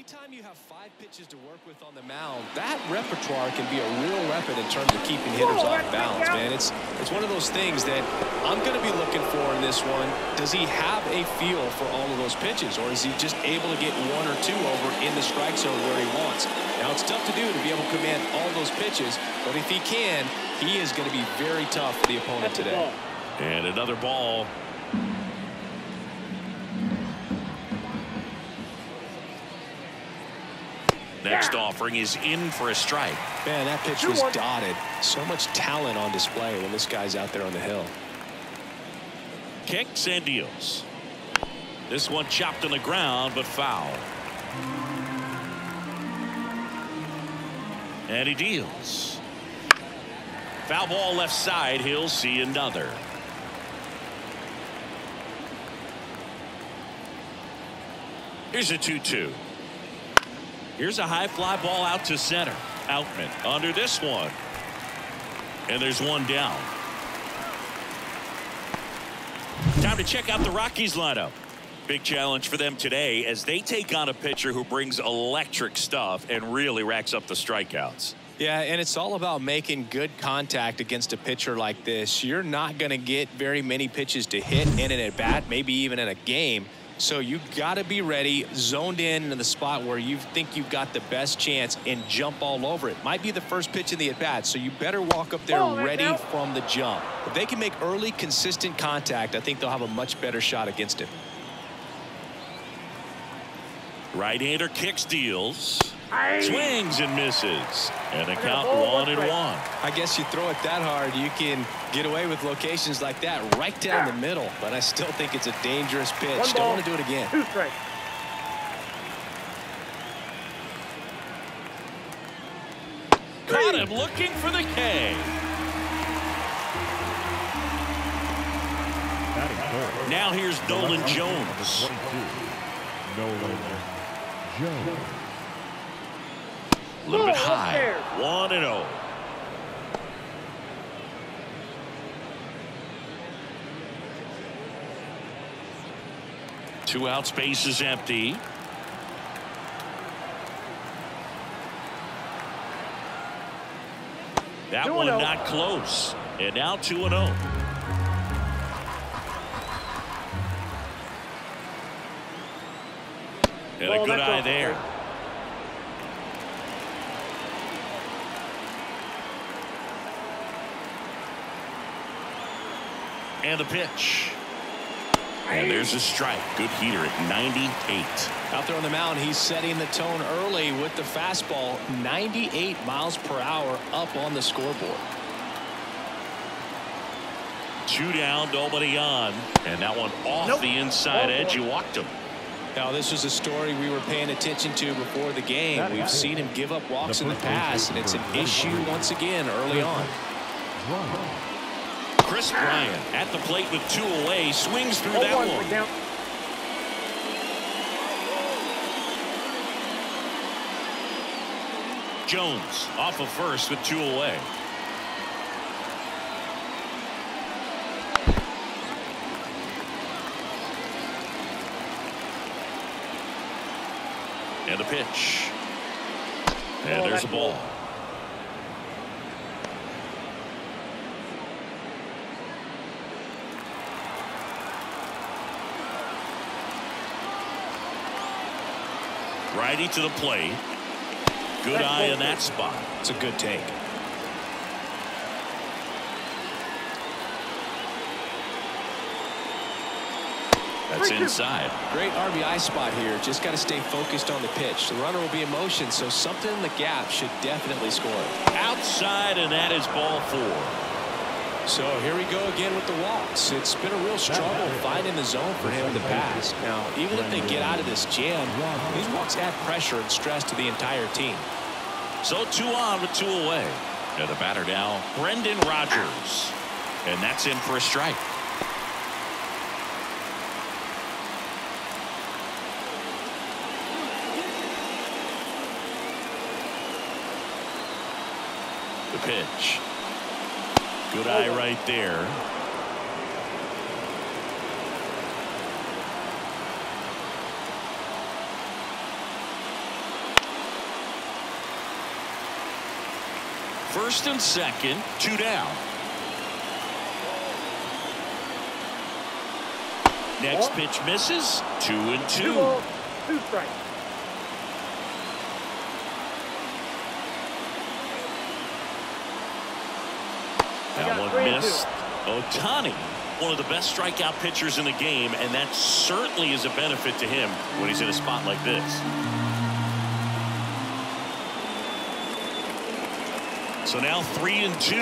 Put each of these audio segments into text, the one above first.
anytime you have 5 pitches to work with on the mound, that repertoire can be a real weapon in terms of keeping hitters off balance, man. It's one of those things that I'm going to be looking for in this one. Does he have a feel for all of those pitches, or is he just able to get 1 or 2 over in the strike zone where he wants? Now, it's tough to do to be able to command all those pitches, but if he can, he is going to be very tough for the opponent today. And another ball. Next offering is in for a strike. Man, that pitch was dotted. So much talent on display when this guy's out there on the hill. Kicks and deals. This one chopped on the ground, but foul. And he deals. Foul ball left side. He'll see another. Here's a 2-2. Here's a high fly ball out to center. Outman under this one. And there's one down. Time to check out the Rockies lineup. Big challenge for them today as they take on a pitcher who brings electric stuff and really racks up the strikeouts. Yeah, and it's all about making good contact against a pitcher like this. You're not going to get very many pitches to hit in an at-bat, maybe even in a game. So you got to be ready, zoned in the spot where you think you've got the best chance and jump all over it. Might be the first pitch in the at-bat, so you better walk up there ready from the jump. If they can make early, consistent contact, I think they'll have a much better shot against him. Right-hander kicks, deals, swings and misses, and a count 1-1. I guess you throw it that hard, you can get away with locations like that right down the middle, but I still think it's a dangerous pitch. Don't want to do it again. 2 strikes. Caught him looking for the K. Now here's Nolan Jones. Nolan Jones. A little bit high. 1-0. Two out, space is empty. That one not close. And now 2-0. And a good eye there. And the pitch. And there's a strike. Good heater at 98. Out there on the mound, he's setting the tone early with the fastball. 98 miles per hour up on the scoreboard. 2 down, nobody on. And that one off the inside edge. You walked him. Now, this was a story we were paying attention to before the game. We've seen him give up walks in the past, and it's an issue once again early on. Chris Bryant at the plate with 2 away, swings through that one. Jones off of first with 2 away. And the pitch. And there's a ball. Righty to the plate. Good eye in that spot. It's a good take. That's inside. Great RBI spot here. Just got to stay focused on the pitch. The runner will be in motion, so something in the gap should definitely score. Outside, and that is ball 4. So here we go again with the walks. It's been a real struggle finding the zone for him in the past. Now, even if they get out of this jam, these walks add pressure and stress to the entire team. So 2 on with 2 away. And the batter now, Brendan Rodgers. And that's in for a strike. The pitch. Good eye right there. First and second, 2 down. Next pitch misses. 2-2. 2 balls, 2 strikes. That one missed. Ohtani, one of the best strikeout pitchers in the game, and that certainly is a benefit to him when he's in a spot like this. So now 3-2,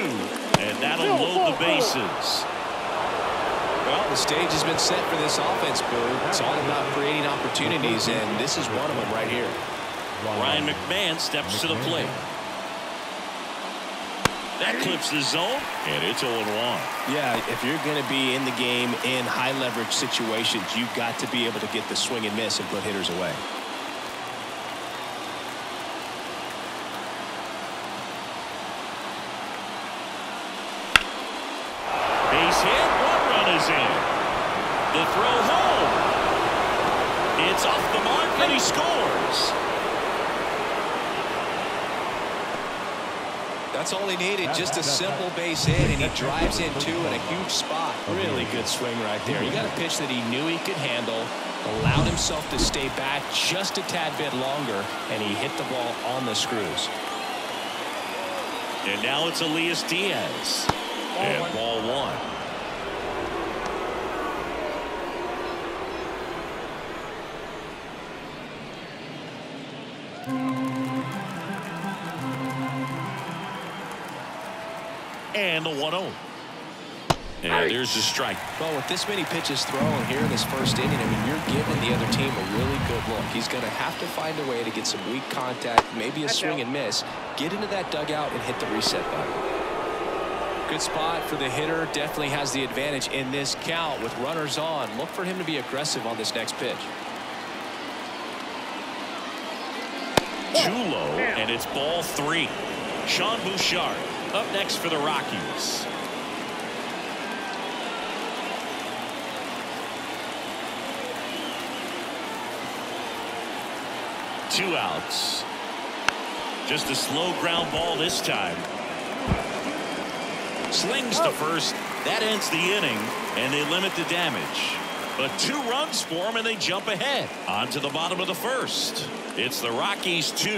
and that'll load the bases. Well, the stage has been set for this offense, Boo. It's all about creating opportunities, and this is one of them right here. Ryan McMahon steps to the plate. That clips the zone, and it's 0-1. Yeah, if you're going to be in the game in high leverage situations, you've got to be able to get the swing and miss and put hitters away. Base hit, 1 run is in. The throw home. It's off the mark, and he scores. That's all he needed, just a simple base hit, and he drives in 2 in a huge spot. Really good swing right there. He got a pitch that he knew he could handle, allowed himself to stay back just a tad bit longer, and he hit the ball on the screws. And now it's Elias Diaz. And ball 1. And the 1-0. And there's the strike. Well, with this many pitches thrown here in this first inning, I mean, you're giving the other team a really good look. He's going to have to find a way to get some weak contact, maybe a swing and miss, get into that dugout and hit the reset button. Good spot for the hitter. Definitely has the advantage in this count with runners on. Look for him to be aggressive on this next pitch. Too low, and it's ball 3. Sean Bouchard up next for the Rockies. Two outs. Just a slow ground ball this time. Slings to first. That ends the inning, and they limit the damage. But 2 runs for them, and they jump ahead. On to the bottom of the first. It's the Rockies 2,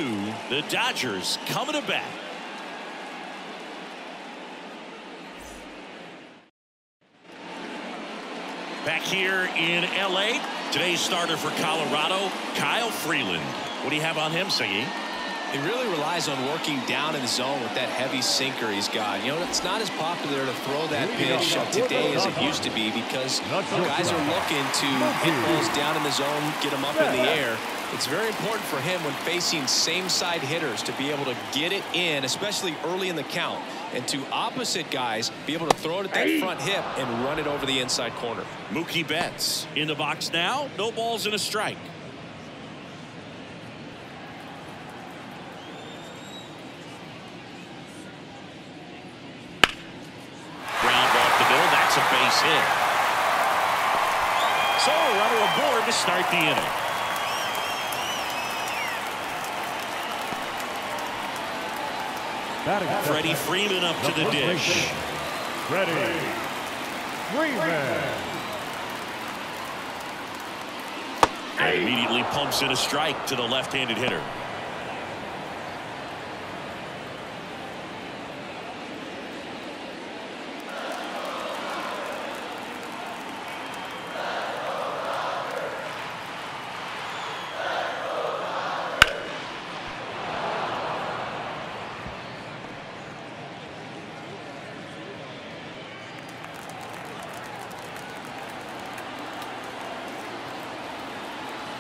the Dodgers coming to bat. Back here in L.A., today's starter for Colorado, Kyle Freeland. What do you have on him, Siggy? He really relies on working down in the zone with that heavy sinker he's got. You know, it's not as popular to throw that pitch today as it used to be because guys are looking to hit balls down in the zone, get them up in the air. It's very important for him when facing same-side hitters to be able to get it in, especially early in the count, and to opposite guys be able to throw it at that front hip and run it over the inside corner. Mookie Betts in the box now. No balls and a strike. That's a base hit. So a runner aboard to start the inning. Freddie Freeman up to the dish. Freddie Freeman. And immediately pumps in a strike to the left-handed hitter.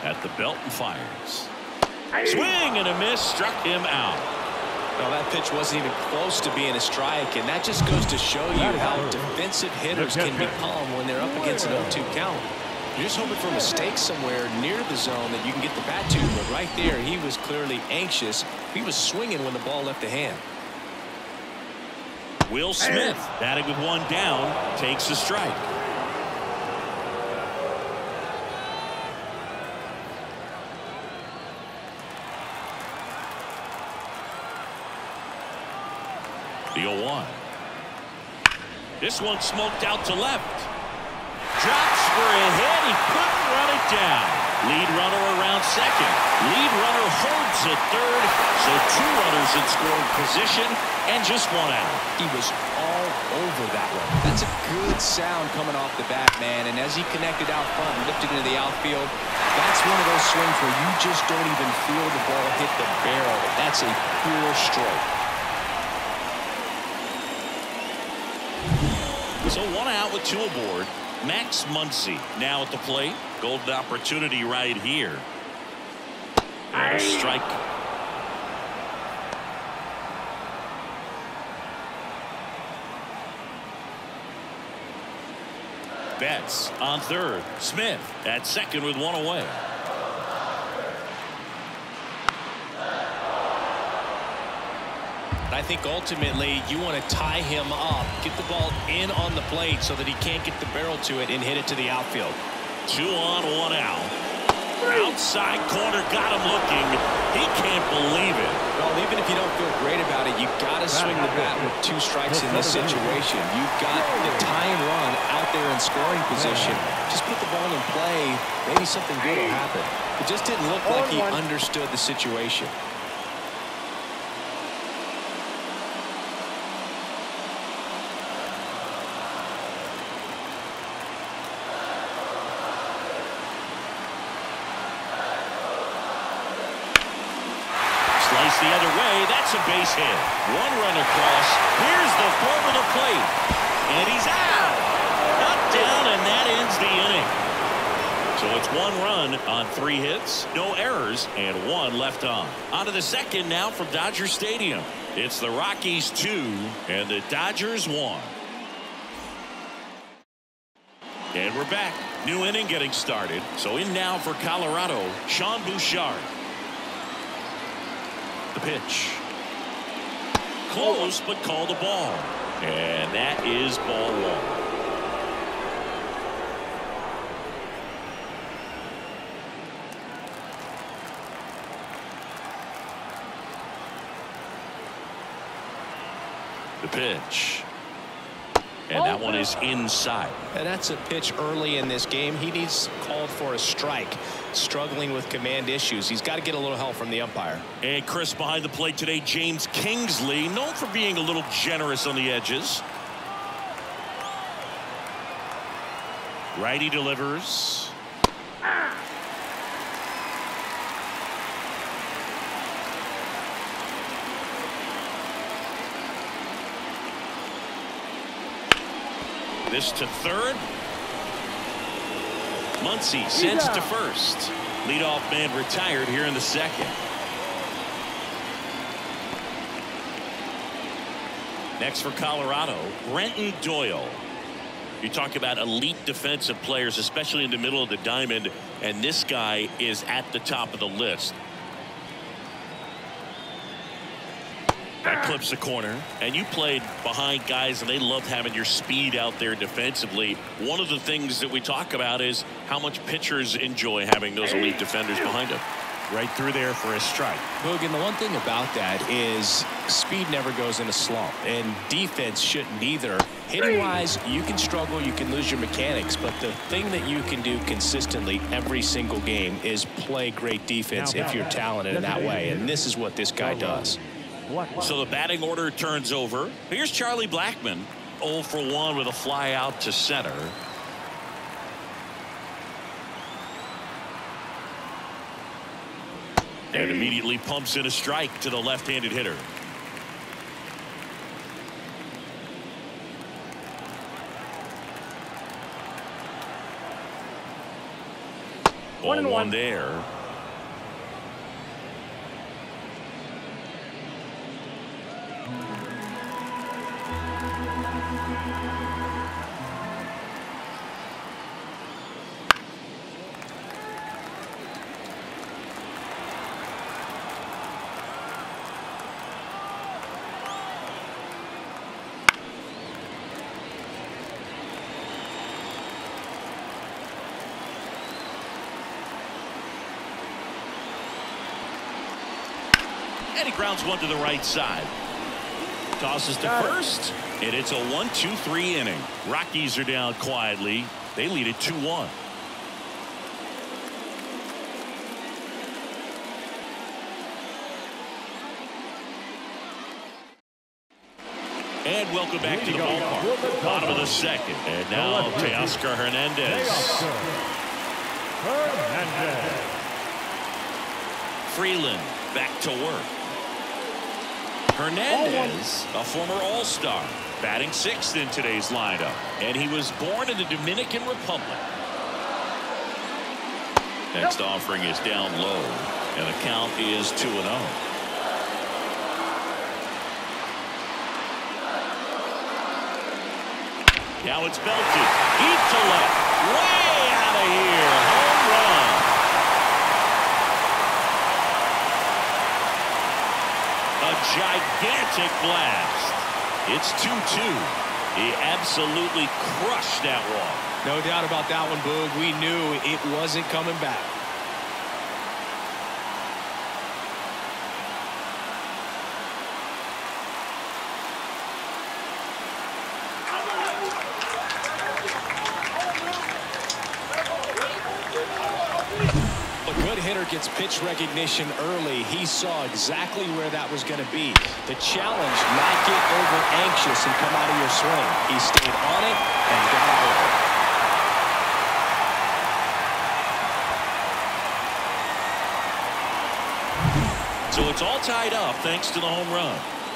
At the belt and fires. Swing and a miss, struck him out. Well, that pitch wasn't even close to being a strike, and that just goes to show you how defensive hitters can become when they're up against an 0-2 count. You're just hoping for a mistake somewhere near the zone that you can get the bat to, but right there he was clearly anxious. He was swinging when the ball left the hand. Will Smith, batting with 1 down, takes a strike. The 0-1. This one smoked out to left. Drops for a hit. He couldn't run it down. Lead runner around second. Lead runner holds at third. So 2 runners in scoring position and just 1 out. He was all over that one. That's a good sound coming off the bat, man. And as he connected out front and lifted into the outfield, that's one of those swings where you just don't even feel the ball hit the barrel. That's a pure stroke. So 1 out with 2 aboard. Max Muncy now at the plate. Golden opportunity right here. And a strike. Betts on third. Smith at second with 1 away. I think ultimately you want to tie him up, get the ball in on the plate so that he can't get the barrel to it and hit it to the outfield. 2 on, 1 out. Outside corner, got him looking. He can't believe it. Well, even if you don't feel great about it, you've got to swing the bat with 2 strikes in this situation. You've got the tying run out there in scoring position. Just put the ball in play. Maybe something good will happen. It just didn't look like he understood the situation. The other way, that's a base hit. 1 run across. Here's the throw to the plate. And he's out. Up, down, and that ends the inning. So it's 1 run on 3 hits, no errors, and 1 left on. On to the second now from Dodger Stadium. It's the Rockies 2 and the Dodgers 1. And we're back. New inning getting started. So in now for Colorado, Sean Bouchard. The pitch. Close, but called a ball. And that is ball 1. The pitch. And that one is inside. And that's a pitch early in this game. He needs called for a strike. Struggling with command issues. He's got to get a little help from the umpire. And Chris behind the plate today, James Kingsley, known for being a little generous on the edges. Righty delivers. This to third. Muncy sends to first. Leadoff man retired here in the second. Next for Colorado, Brenton Doyle. You talk about elite defensive players, especially in the middle of the diamond, and this guy is at the top of the list. That clips the corner, and you played behind guys and they loved having your speed out there defensively. One of the things that we talk about is how much pitchers enjoy having those elite defenders behind them. Right through there for a strike. Boog, and the one thing about that is speed never goes in a slump, and defense shouldn't either. Hitting wise, you can struggle, you can lose your mechanics, but the thing that you can do consistently every single game is play great defense if you're talented in that way, and this is what this guy does. So the batting order turns over. Here's Charlie Blackmon, 0 for 1 with a fly out to center. And immediately pumps in a strike to the left-handed hitter. One and one there. And he grounds one to the right side. tosses to first, and it's a 1-2-3 inning. Rockies are down quietly. They lead it 2-1. And welcome back to the ballpark. Bottom of the second. And now Teoscar Hernandez. Freeland back to work. Hernandez, a former All-Star, batting 6th in today's lineup. And he was born in the Dominican Republic. Next offering is down low. And the count is 2-0. Now it's belted. Deep to left. Way out of here. Home run. A gigantic blast. It's 2-2. He absolutely crushed that one. No doubt about that one, Boog. We knew it wasn't coming back. Gets pitch recognition early. He saw exactly where that was going to be. The challenge, not get over anxious and come out of your swing. He stayed on it and got out of it. So it's all tied up thanks to the home run.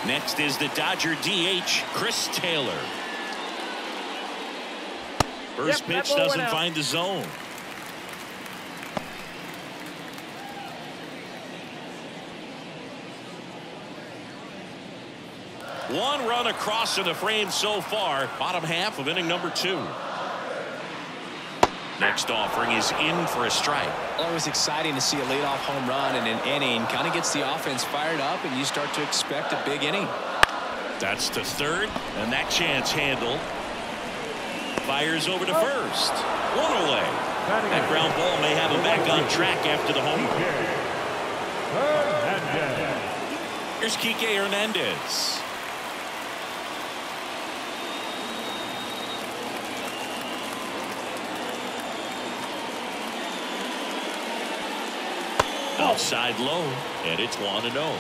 Next is the Dodger DH, Chris Taylor. First pitch doesn't find the zone. One run across in the frame so far. Bottom half of inning number 2. Next offering is in for a strike. Always exciting to see a leadoff home run in an inning. Kind of gets the offense fired up, and you start to expect a big inning. That's to third, and that chance handled. Fires over to first. One away. That ground ball may have him back on track after the home run. Here's Kike Hernandez. Outside low, and it's 1-0.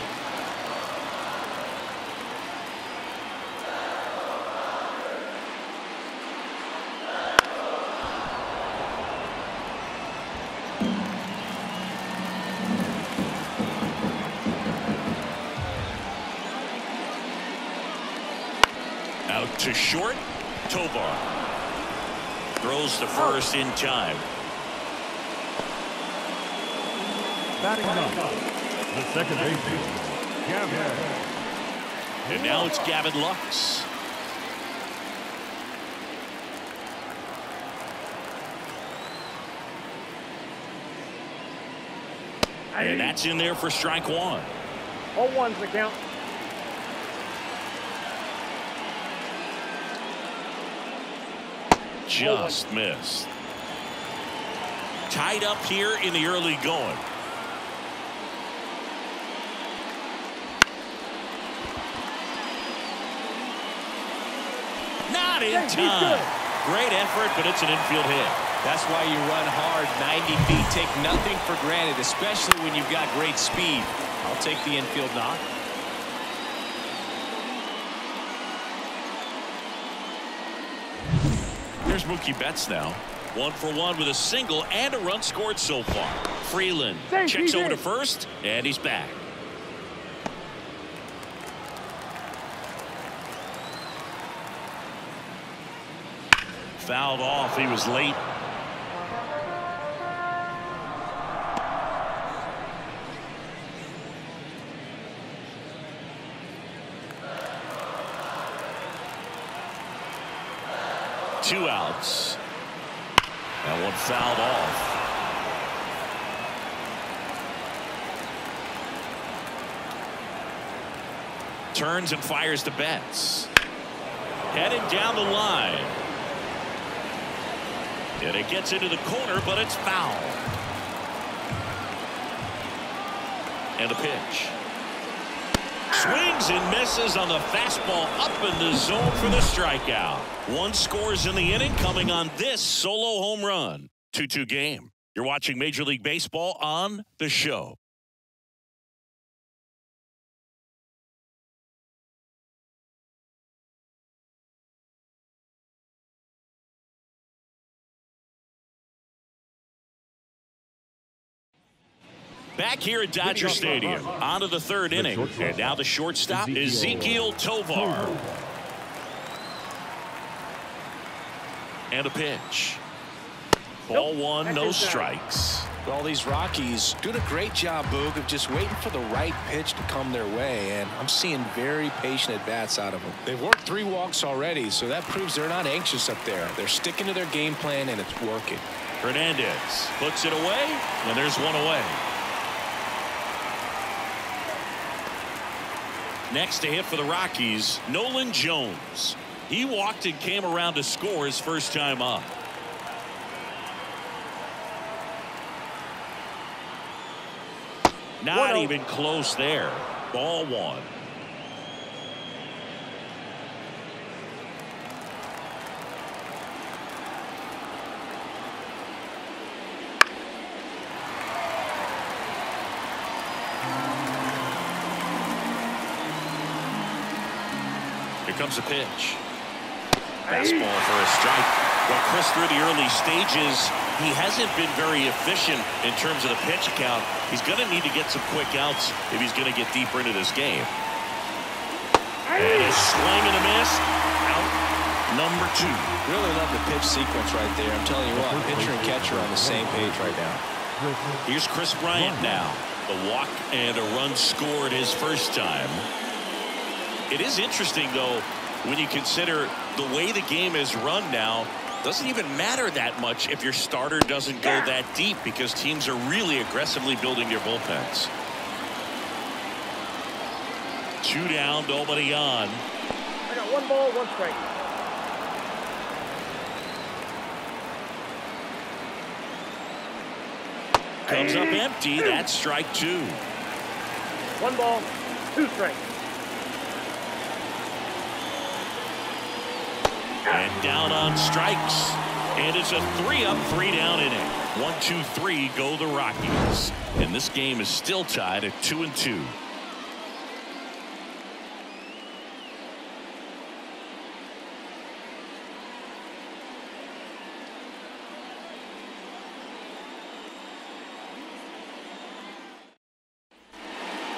Out to short, Tovar. Throws to first in time. Batting up, the second baseman, Gavin. And now it's Gavin Lux. And that's in there for strike 1. 0-1's the count. Just missed. Tied up here in the early going. Not in time. Great effort, but it's an infield hit. That's why you run hard 90 feet. Take nothing for granted, especially when you've got great speed. I'll take the infield knock. Here's Mookie Betts now. 1 for 1 with a single and a run scored so far. Freeland checks over to first, and he's back. Fouled off. He was late. Two outs. That one fouled off. Turns and fires to Betts. Heading down the line. And it gets into the corner, but it's foul. And a pitch. Swings and misses on the fastball up in the zone for the strikeout. One scores in the inning coming on this solo home run. 2-2 game. You're watching Major League Baseball on The Show. Back here at Dodger Stadium, on to the third inning. And now the shortstop, Ezequiel Tovar. And a pitch. Ball one, no strikes. Well, these Rockies doing a great job, Boog, of just waiting for the right pitch to come their way, and I'm seeing very patient at-bats out of them. They've worked 3 walks already, so that proves they're not anxious up there. They're sticking to their game plan, and it's working. Hernandez puts it away, and there's one away. Next to hit for the Rockies, Nolan Jones. He walked and came around to score his first time up. Not even close there. Ball one. Here comes a pitch. Fastball for a strike. Well, Chris, through the early stages, he hasn't been very efficient in terms of the pitch count. He's going to need to get some quick outs if he's going to get deeper into this game. And a swing and a miss. Out number 2. Really love the pitch sequence right there. I'm telling you what, pitcher and catcher are on the same page right now. Here's Chris Bryant now. The walk and a run scored his first time. It is interesting, though, when you consider the way the game is run now. Doesn't even matter that much if your starter doesn't go that deep, because teams are really aggressively building their bullpens. 2 down, nobody on. I got 1 ball, 1 strike. Comes up empty. That's strike 2. 1 ball, 2 strikes. And down on strikes. And it's a 3-up, 3-down inning. 1, 2, 3 go the Rockies. And this game is still tied at 2-2.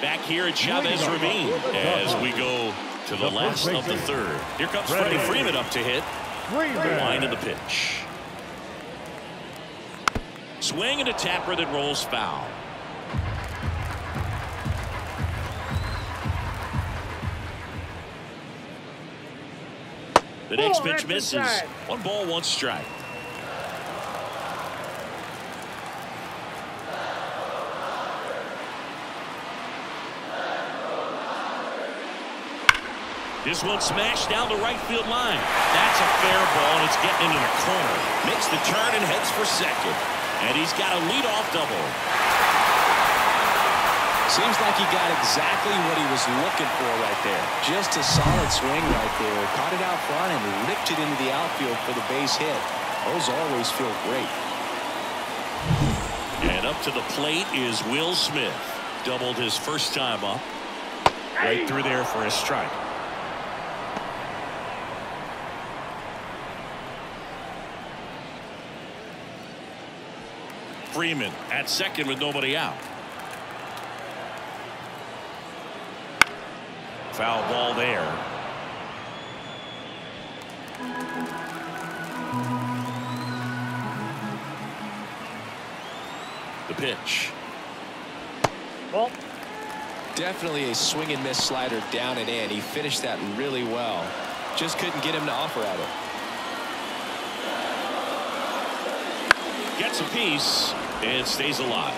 Back here at Chavez Ravine as we go to the last of the third. Here comes Freddie Freeman up to hit. Line of the pitch. Swing and a tapper that rolls foul. The next pitch misses. 1 ball, 1 strike. This one smashed down the right field line. That's a fair ball, and it's getting into the corner. Makes the turn and heads for second. And he's got a leadoff double. Seems like he got exactly what he was looking for right there. Just a solid swing right there. Caught it out front and ripped it into the outfield for the base hit. Those always feel great. And up to the plate is Will Smith. Doubled his first time up. Right through there for a strike. Freeman at second with nobody out. Foul ball there. The pitch. Ball. Definitely a swing and miss slider down and in. He finished that really well. Just couldn't get him to offer at it. Gets a piece and stays alive.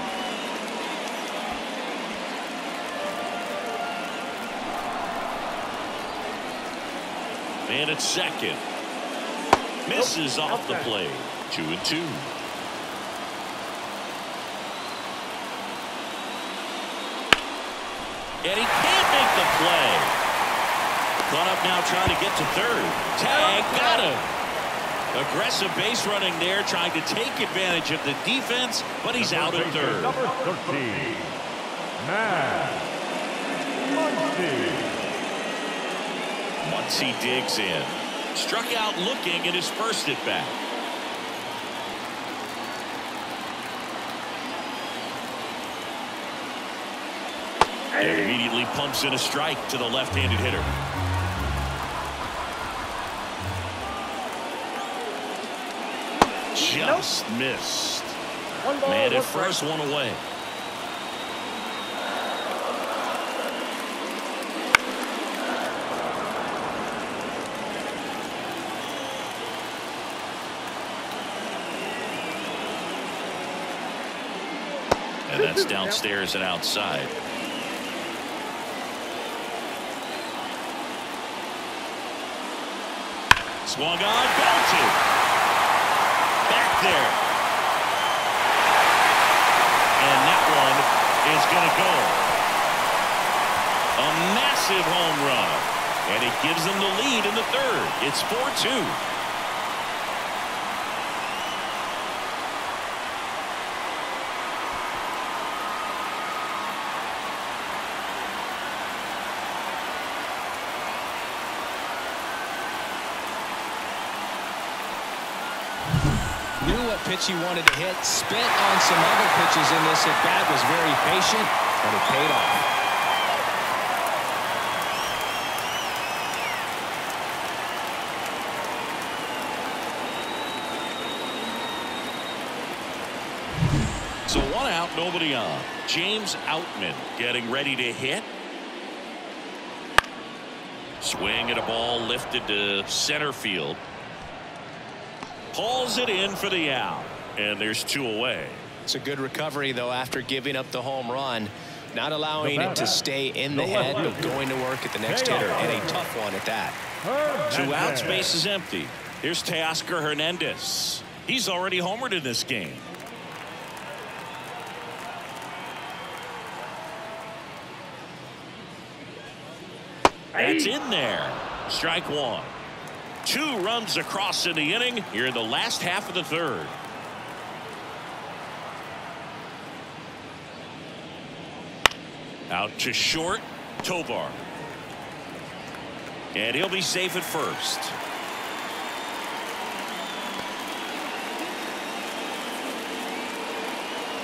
Man at second. Misses off the plate. 2-2. And he can't make the play. Caught up now trying to get to third. Tag, got him. Aggressive base running there, trying to take advantage of the defense, but he's out at third. Number 13, Matt Muncy. Muncy digs in. Struck out looking in his first at bat. And immediately pumps in a strike to the left-handed hitter. Just missed. One ball, Man at one first, strike. one away. And that's downstairs and outside. Swung on, belted. Back there. And that one is going to go. A massive home run. And it gives them the lead in the third. It's 4-2. Knew what pitch he wanted to hit, spent on some other pitches in this at bat, was very patient, and it paid off. So one out, nobody on. James Outman getting ready to hit. Swing at a ball lifted to center field. Hauls it in for the out. And there's two away. It's a good recovery, though, after giving up the home run. Not allowing it to stay in the head, but going to work at the next hitter, and a tough one at that. 2 outs, base is empty. Here's Teoscar Hernandez. He's already homered in this game. That's in there. Strike one. 2 runs across in the inning here in the last half of the third. Out to short, Tovar. And he'll be safe at first.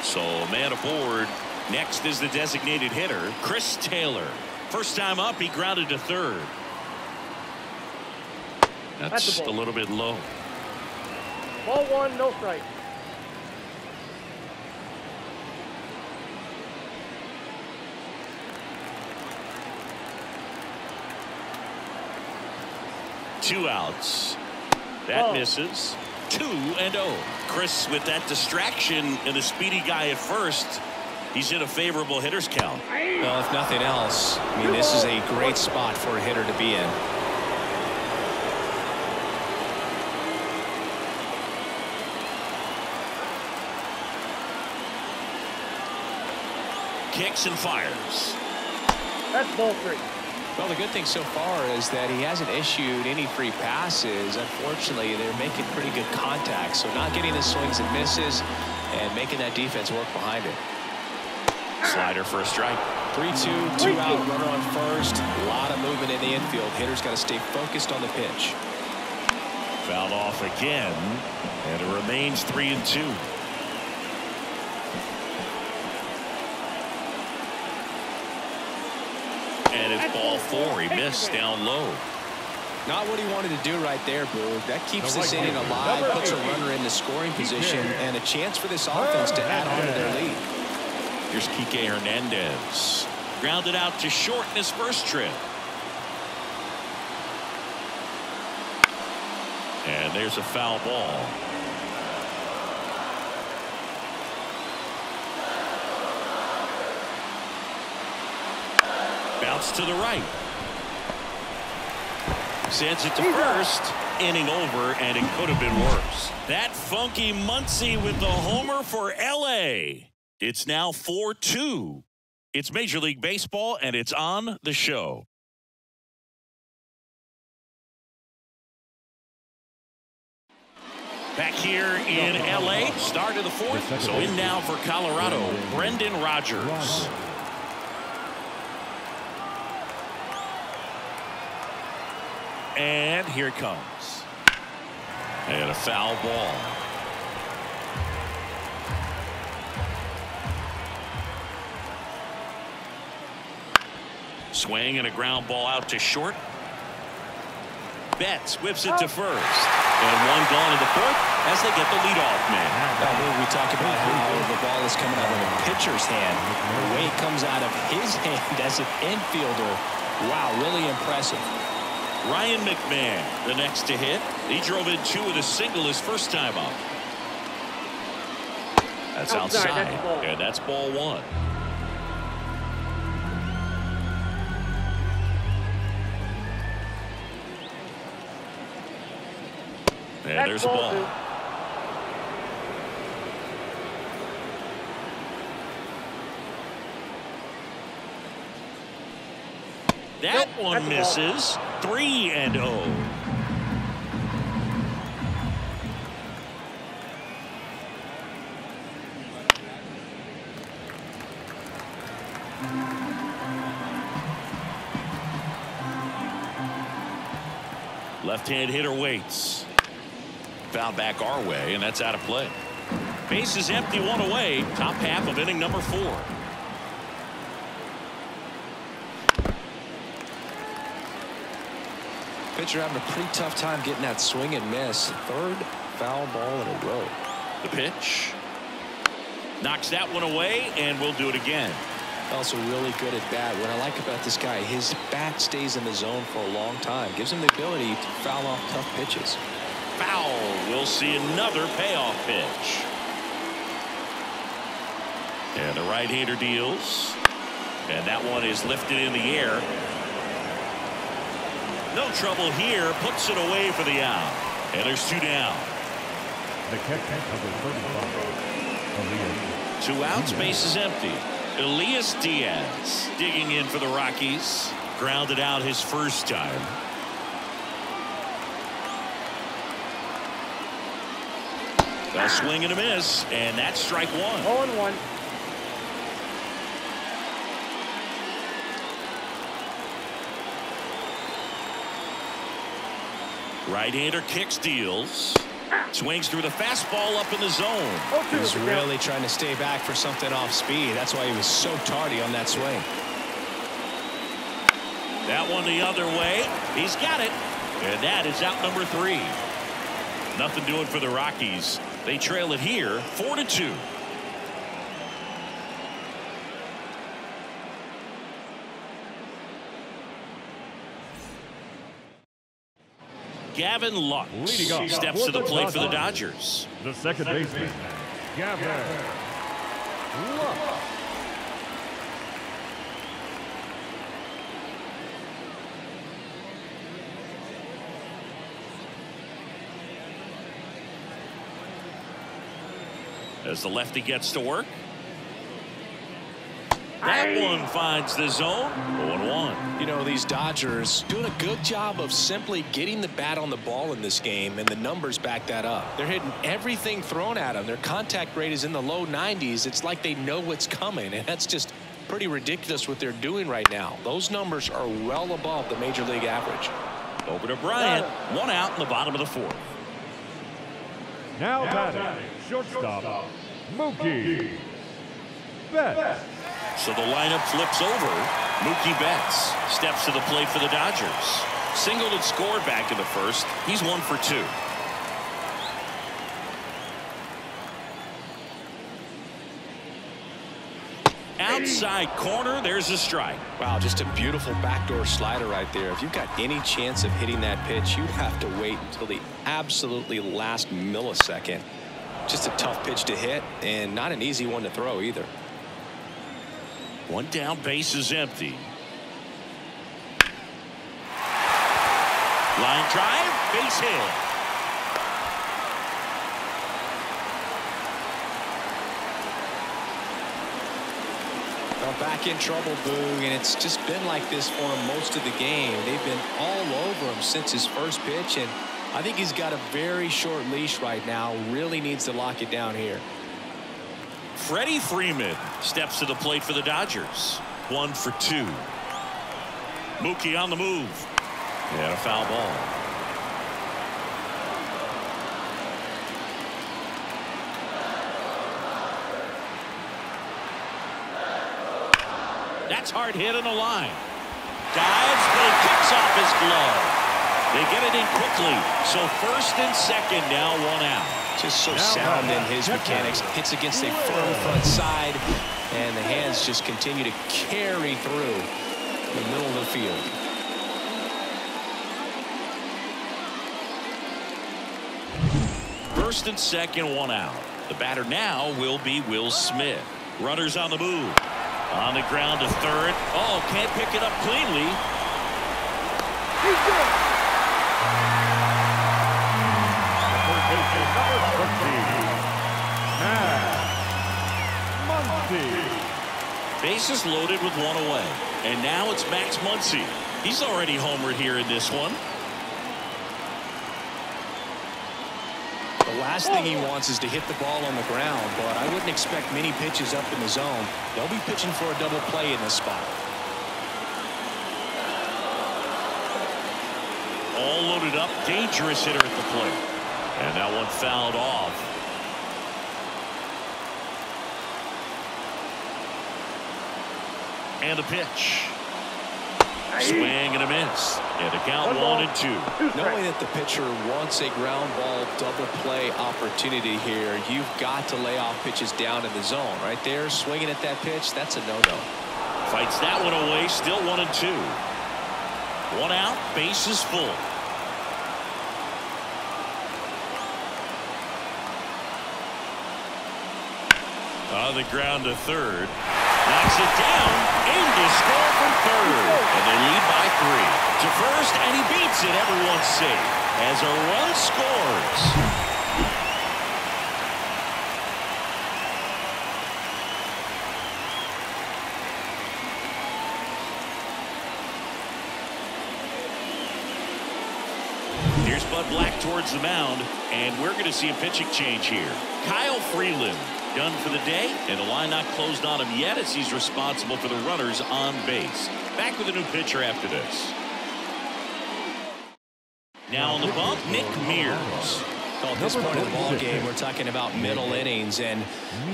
So man aboard. Next is the designated hitter, Chris Taylor. First time up, he grounded to third. That's a little bit low. Ball one, no strike. Two outs. That misses. 2-0. Chris with that distraction and the speedy guy at first. He's in a favorable hitter's count. Well, if nothing else, I mean, this is a great spot for a hitter to be in. Kicks and fires. That's ball 3. Well, the good thing so far is that he hasn't issued any free passes. Unfortunately, they're making pretty good contact, so not getting the swings and misses and making that defense work behind it. Slider for a strike. 3-2, 2 out, runner on first. A lot of movement in the infield. Hitter's got to stay focused on the pitch. Fouled off again, and it remains 3-2. And it's ball 4. He missed down low. Not what he wanted to do right there, Boog. That keeps this inning alive, puts a runner in the scoring position, and a chance for this offense to add on to their lead. Here's Kike Hernandez. Grounded out to short in his first trip. And there's a foul ball. Bounce to the right. Sends it to first. Inning over, and it could have been worse. That funky Muncy with the homer for LA. It's now 4-2. It's Major League Baseball, and it's on the show. Back here in L.A., start of the fourth. So in now for Colorado, Brendan Rodgers. And here it comes. And a foul ball. Swing and a ground ball out to short. Betts whips it to first. And one gone in the fourth as they get the leadoff man. We talk about how the ball is coming out of the pitcher's hand. The way it comes out of his hand as an infielder. Wow, really impressive. Ryan McMahon, the next to hit. He drove in two with a single his first time up. That's outside. And that's ball one. And there's a ball. That one misses. 3-0. Left-hand hitter waits. Foul back our way, and that's out of play. Base is empty, one away. Top half of inning number 4. Pitcher having a pretty tough time getting that swing and miss. Third foul ball in a row. The pitch. Knocks that one away, and we'll do it again. Also really good at bat. What I like about this guy, his bat stays in the zone for a long time. Gives him the ability to foul off tough pitches. Foul. We'll see another payoff pitch. And the right-hander deals. And that one is lifted in the air. No trouble here. Puts it away for the out. And there's 2 down. The catcher of 2 outs. Base is empty. Elias Diaz digging in for the Rockies. Grounded out his first time. A swing and a miss, and that's strike 1. 0-1. Right-hander kicks, deals. Swings through the fastball up in the zone. He was really trying to stay back for something off speed. That's why he was so tardy on that swing. That one the other way. He's got it. And that is out number 3. Nothing doing for the Rockies. They trail it here 4-2. Gavin Lux steps to the plate for the Dodgers. the second baseman, Gavin Lux. As the lefty gets to work. That one finds the zone. 0-1. You know, these Dodgers doing a good job of simply getting the bat on the ball in this game, and the numbers back that up. They're hitting everything thrown at them. Their contact rate is in the low 90s. It's like they know what's coming, and that's just pretty ridiculous what they're doing right now. Those numbers are well above the major league average. Over to Bryant. 1 out in the bottom of the 4th. Now batting, shortstop, Mookie Betts. So the lineup flips over. Mookie Betts steps to the plate for the Dodgers. Singled and scored back in the first. He's 1 for 2. Outside corner. There's a strike. Wow, just a beautiful backdoor slider right there. If you've got any chance of hitting that pitch, you have to wait until the absolutely last millisecond. Just a tough pitch to hit, and not an easy one to throw either. 1 down, base is empty. Line drive, base hit. back in trouble, Boog, and it's just been like this for him most of the game. They've been all over him since his first pitch, and I think he's got a very short leash right now. Really needs to lock it down here. Freddie Freeman steps to the plate for the Dodgers. 1 for 2. Mookie on the move. And a foul ball. That's hard hit on the line. Dives, but he kicks off his glove. They get it in quickly. So first and second, now 1 out. Just so sound in his mechanics. Hits against a firm front side, and the hands just continue to carry through the middle of the field. First and second, 1 out. The batter now will be Will Smith. Runners on the move. On the ground to third. Oh, can't pick it up cleanly. He's good. Bases loaded with 1 away. And now it's Max Muncy. He's already homered here in this one. The last thing he wants is to hit the ball on the ground, but I wouldn't expect many pitches up in the zone. They'll be pitching for a double play in this spot. All loaded up. Dangerous hitter at the plate. And that one fouled off. And a pitch. Swing and a miss. And a count 1 and 2. Knowing that the pitcher wants a ground ball double play opportunity here, you've got to lay off pitches down in the zone. Right there, swinging at that pitch, that's a no-no. Fights that one away. Still 1 and 2. 1 out. Bases full. On the ground to third. Knocks it down. Aimed to score from third. And they lead by 3. To first, and he beats it. Everyone's safe. As a run scores. Here's Bud Black towards the mound. And we're going to see a pitching change here. Kyle Freeland done for the day, and the line not closed on him yet as he's responsible for the runners on base. Back with a new pitcher after this. Now on the bump, Nick Mears. Well, at this point in the ball game, we're talking about middle innings, and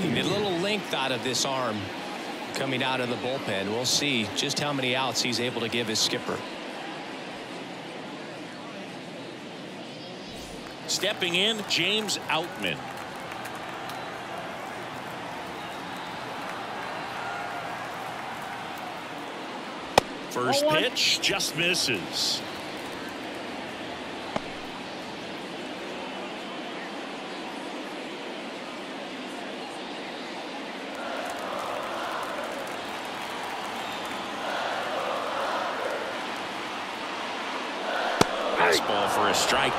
you get a little length out of this arm coming out of the bullpen. We'll see just how many outs he's able to give his skipper. Stepping in, James Outman. First pitch just misses. Fastball for a strike.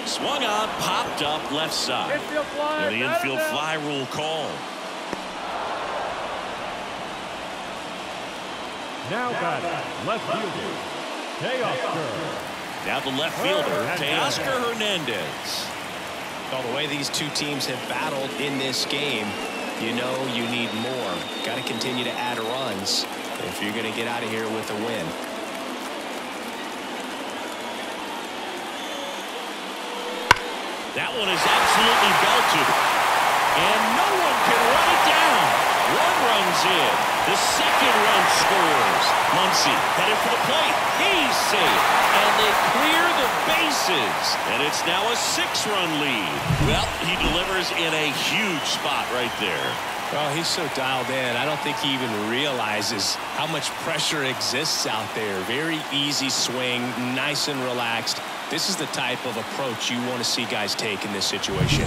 Swung on, popped up left side. Infield fly, And the infield fly rule call. Now batting, left fielder, Teoscar. Now the left fielder, Teoscar Hernandez. Well, the way these two teams have battled in this game, you know you need more. Got to continue to add runs if you're going to get out of here with a win. That one is absolutely belted. And no one can run it down. One runs in. The second run scores. Muncy headed for the plate. He's safe. And they clear the bases. And it's now a 6-run lead. Well, he delivers in a huge spot right there. Well, he's so dialed in. I don't think he even realizes how much pressure exists out there. Very easy swing, nice and relaxed. This is the type of approach you want to see guys take in this situation.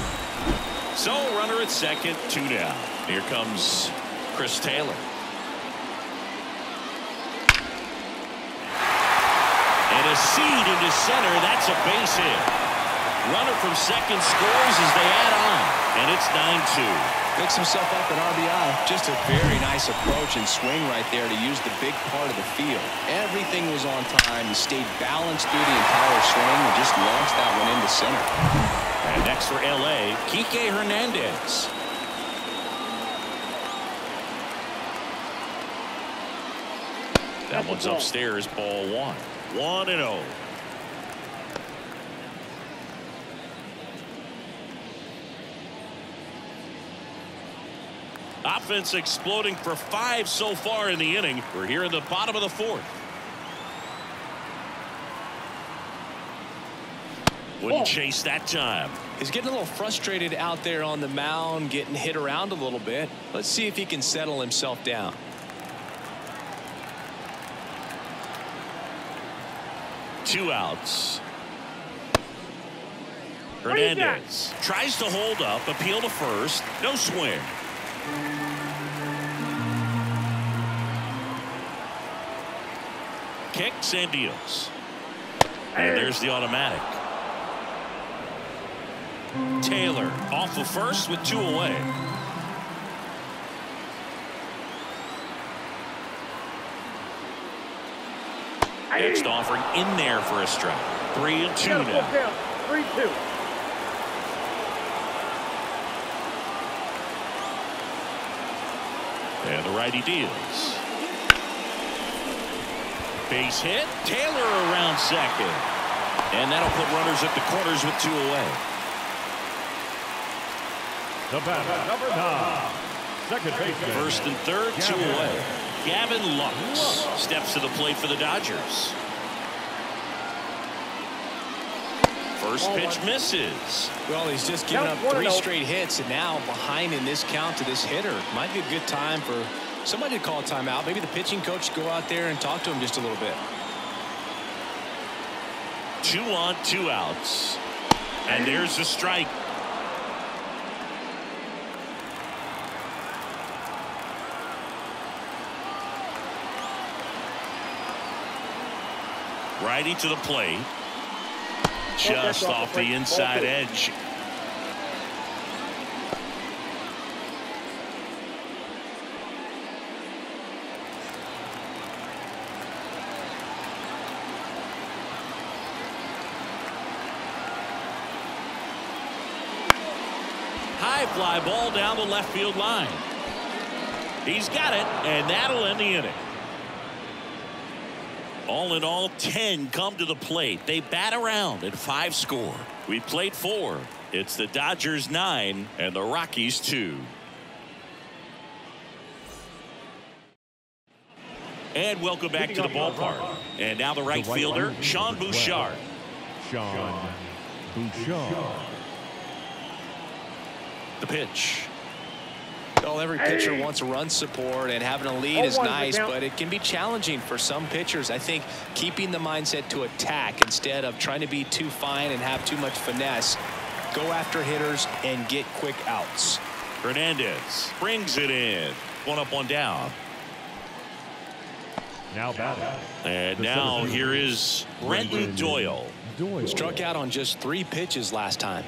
So, runner at second, 2 down. Here comes Chris Taylor. And a seed into center. That's a base hit. Runner from second scores as they add on, and it's 9-2. Picks himself up an RBI. Just a very nice approach and swing right there to use the big part of the field. Everything was on time. He stayed balanced through the entire swing and just launched that one into center. And next for L.A., Kike Hernandez. That one's upstairs, ball one. 1-0. Offense exploding for 5 so far in the inning. We're here in the bottom of the 4th. Wouldn't chase that time. He's getting a little frustrated out there on the mound, getting hit around a little bit. Let's see if he can settle himself down. Two outs. Hernandez tries to hold up, appeal to first. No swing. Kicks and deals. And there's the automatic. Taylor off of first with 2 away. Next offering in there for a strike. 3-2 now. 3-2. And the righty deals. Base hit. Taylor around second. And that'll put runners at the corners with 2 away. The batter, number 9, second baseman. First and third, 2 away. Gavin Lux steps to the plate for the Dodgers. First pitch misses. Well, he's just given up 3 straight hits, and now behind in this count to this hitter. Might be a good time for somebody to call a timeout. Maybe the pitching coach go out there and talk to him just a little bit. 2 on, 2 outs. And there's the strike. Righty to the plate. Just off the inside edge. High fly ball down the left field line. He's got it, and that'll end the inning. All in all, 10 come to the plate. They bat around and 5 score. We played 4. It's the Dodgers 9 and the Rockies 2. And welcome back to the ballpark. And now the right fielder, Sean Bouchard. Sean Bouchard. The pitch. Well, every pitcher wants run support, and having a lead is nice, but it can be challenging for some pitchers. I think keeping the mindset to attack instead of trying to be too fine and have too much finesse. Go after hitters and get quick outs. Hernandez brings it in. 1 up, 1 down. Now batting. And now here is Brenton Doyle. Struck out on just 3 pitches last time.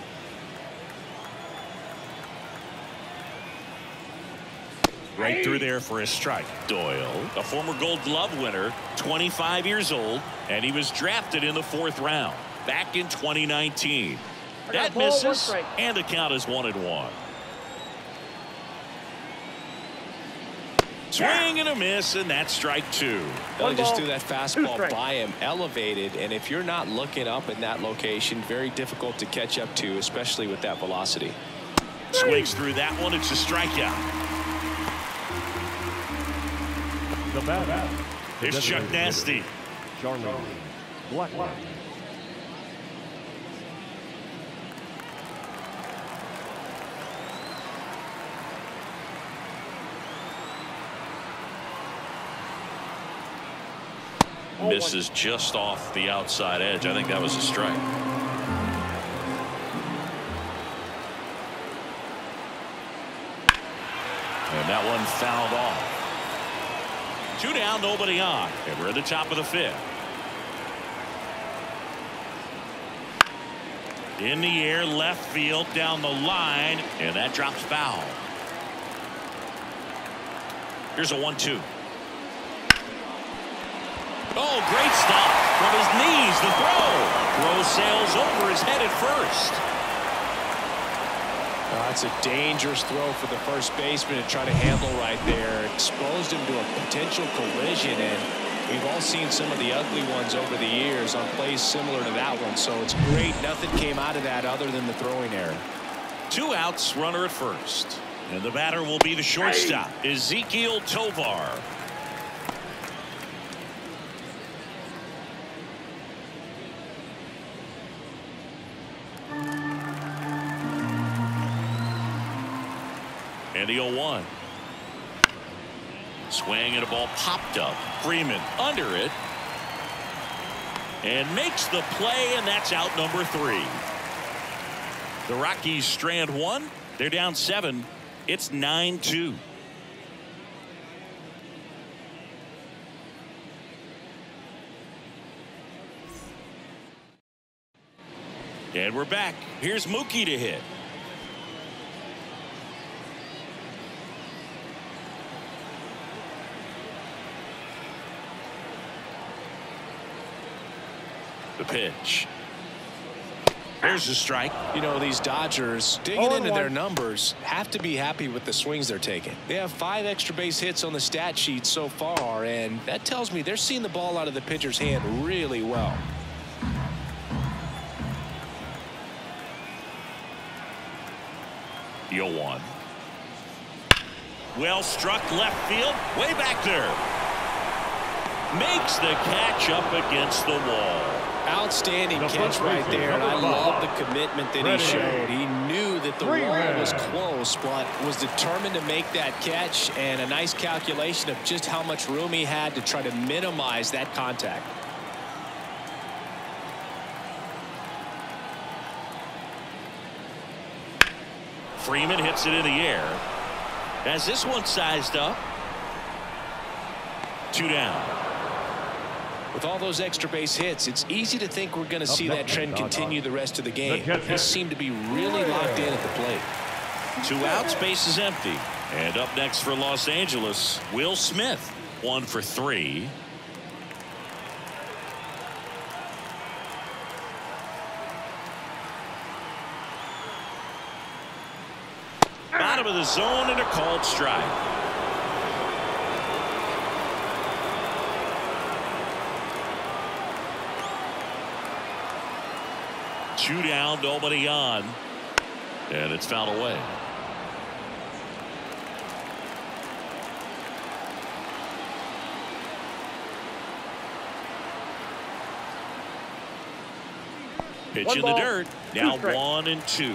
Right through there for a strike. Doyle, a former Gold Glove winner, 25 years old, and he was drafted in the 4th round back in 2019. That misses, and the count is 1-1. Swing and a miss, and that's strike 2. Well, just threw that fastball by him, elevated, and if you're not looking up in that location, very difficult to catch up to, especially with that velocity. Swings through that one. It's a strikeout. The batter. Here's Chuck Nasty. Charlie Blackmon. Misses just off the outside edge. I think that was a strike. And that one fouled off. 2 down, nobody on, and we're at the top of the 5th. In the air, left field, down the line, and that drops foul. Here's a 1-2. Oh, great stop from his knees. The throw sails over his head at first. That's a dangerous throw for the first baseman to try to handle right there. Exposed him to a potential collision, and we've all seen some of the ugly ones over the years on plays similar to that one. So it's great nothing came out of that other than the throwing error. 2 outs, runner at first. And the batter will be the shortstop, Ezequiel Tovar. And the 0-1. Swing and a ball popped up. Freeman under it. And makes the play, and that's out number 3. The Rockies strand 1. They're down 7. It's 9-2. And we're back. Here's Mookie to hit. The pitch. There's a strike. You know, these Dodgers, digging into their numbers, have to be happy with the swings they're taking. They have 5 extra base hits on the stat sheet so far, and that tells me they're seeing the ball out of the pitcher's hand really well. The 0-1. Well struck left field, way back there. Makes the catch up against the wall. Outstanding catch right there, and I love the commitment that he showed. He knew that the wall was close, but was determined to make that catch, and a nice calculation of just how much room he had to try to minimize that contact. Freeman hits it in the air. Has this one sized up. 2 down. With all those extra base hits, it's easy to think we're going to see that trend continue the rest of the game. They seem to be really locked in at the plate. 2 outs, base is empty. And up next for Los Angeles, Will Smith. 1 for 3. Bottom of the zone and a called strike. Two down, nobody on, and it's fouled away. Pitch in the dirt. Now 1-2.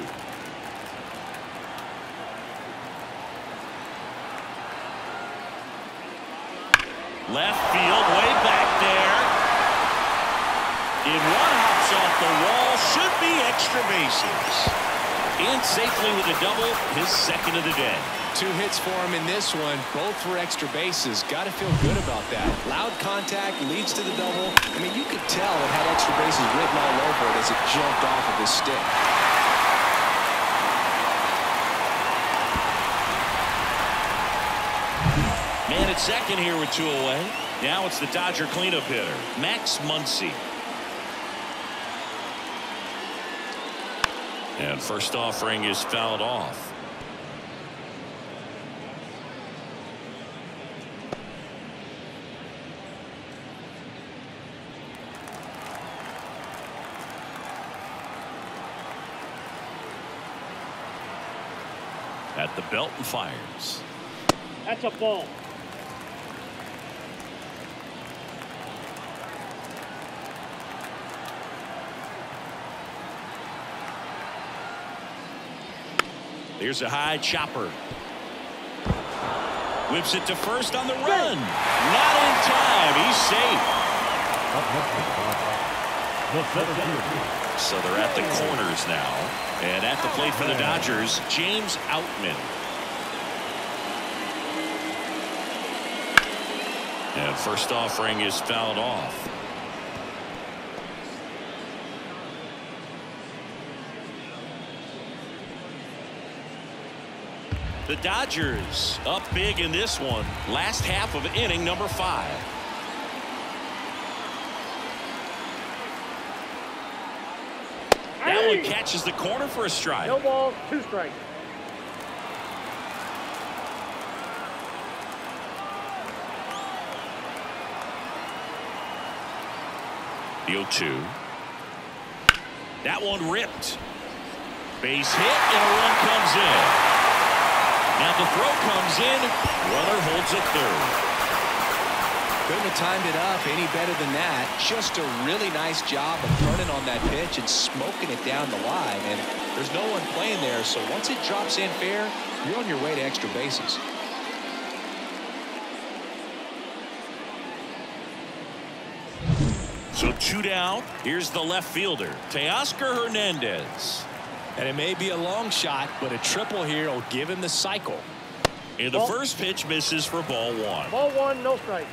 Left field, way back there. In one hops off the wall, should be extra bases. In safely with a double, his second of the day. 2 hits for him in this one, both for extra bases. Got to feel good about that. Loud contact leads to the double. I mean, you could tell it had extra bases written all over it as it jumped off of his stick. Man at second here with 2 away. Now it's the Dodger cleanup hitter, Max Muncy. And first offering is fouled off. At the belt and fires. That's a ball. Here's a high chopper. Whips it to first on the run. Not in time. He's safe. So they're at the corners now. And at the plate for the Dodgers, James Outman. And first offering is fouled off. The Dodgers up big in this one. Last half of inning number 5. That one catches the corner for a strike. No balls, 2 strikes. The 0-2. That one ripped. Base hit and a run comes in. Now the throw comes in. Runner holds at third. Couldn't have timed it up any better than that. Just a really nice job of turning on that pitch and smoking it down the line. And there's no one playing there, so once it drops in fair, you're on your way to extra bases. So 2 down. Here's the left fielder, Teoscar Hernandez. And it may be a long shot, but a triple here will give him the cycle. And the first pitch misses for ball 1. Ball 1, no strikes.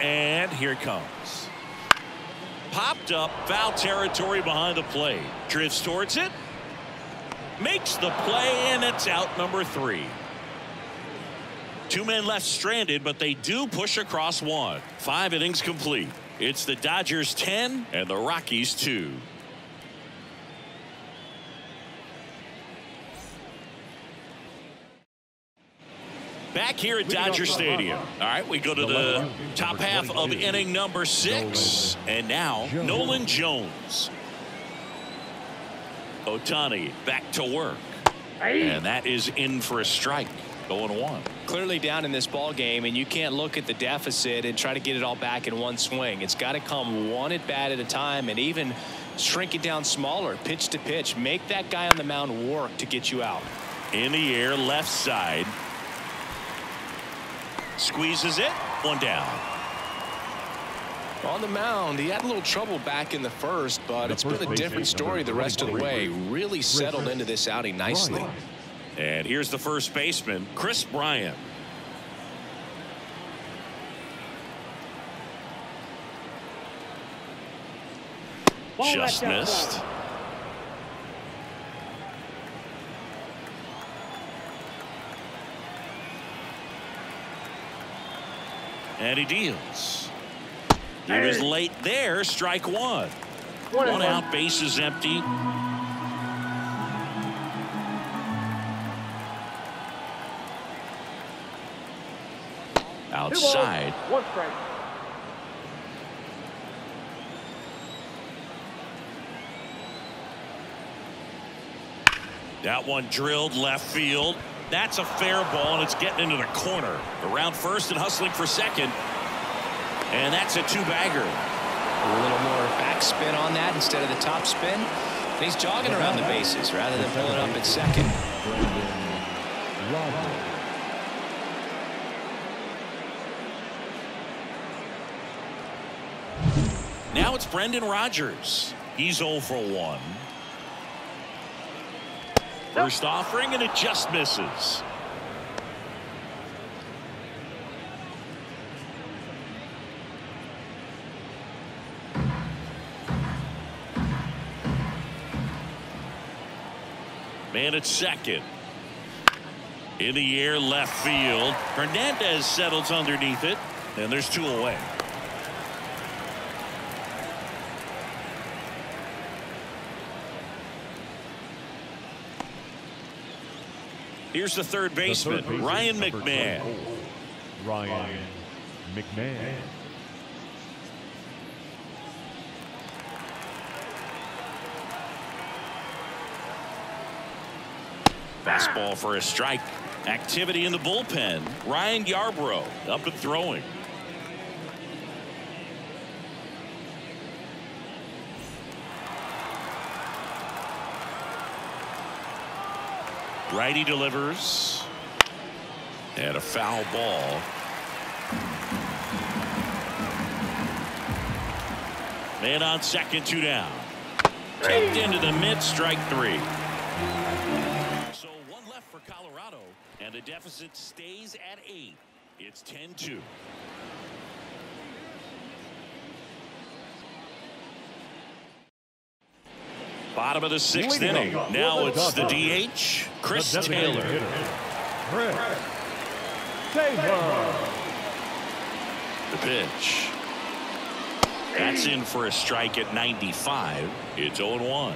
And here it comes. Popped up, foul territory behind the plate. Drifts towards it. Makes the play, and it's out number 3. 2 men left stranded, but they do push across 1. 5 innings complete. It's the Dodgers 10 and the Rockies 2. Back here at Dodger Stadium. All right, we go to the top half of inning number 6. And now Nolan Jones. Ohtani back to work. And that is in for a strike. 0-1. Clearly down in this ball game, and you can't look at the deficit and try to get it all back in one swing. It's got to come one at bat at a time, and even shrink it down smaller, pitch to pitch. Make that guy on the mound work to get you out. In the air, left side. Squeezes it. 1 down. On the mound, he had a little trouble back in the first, but it's been a different story the rest of the way. Really settled into this outing nicely. And here's the first baseman, Chris Bryant. Just missed. And he deals. He was late there. Strike 1. 1 out, bases empty. Outside. 1 strike. That one drilled left field. That's a fair ball, and it's getting into the corner. Around first and hustling for second. And that's a 2-bagger. A little more backspin on that instead of the top spin. And he's jogging around the bases rather than pulling up at second. Now it's Brendan Rodgers. He's 0 for 1. First offering, and it just misses. Man at second. In the air, left field. Hernandez settles underneath it, and there's 2 away. Here's the third baseman, Ryan McMahon. Ryan McMahon. Fastball for a strike. Activity in the bullpen. Ryan Yarbrough up and throwing. Righty delivers. And a foul ball. Man on second, 2 down. Tipped into the mid, strike 3. So 1 left for Colorado, and the deficit stays at 8. It's 10-2. Bottom of the 6th inning. Now it's the DH, Chris Taylor. Chris Taylor. The pitch. That's in for a strike at 95. It's 0-1.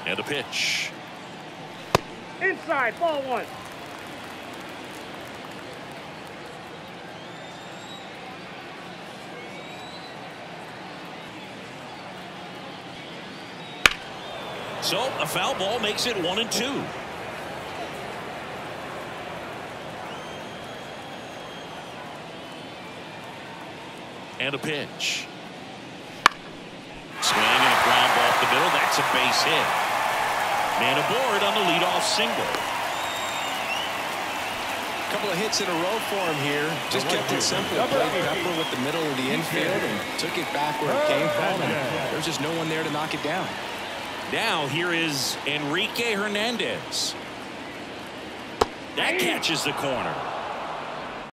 And a pitch. Inside, ball one. So a foul ball makes it 1-2. And a pitch. Swing and a ground ball up the middle. That's a base hit. Man aboard on the leadoff single. A couple of hits in a row for him here. Just kept it simple. Played Pepper with the middle of the infield and took it back where it came from. And there's just no one there to knock it down. Now here is Enrique Hernandez. That catches the corner.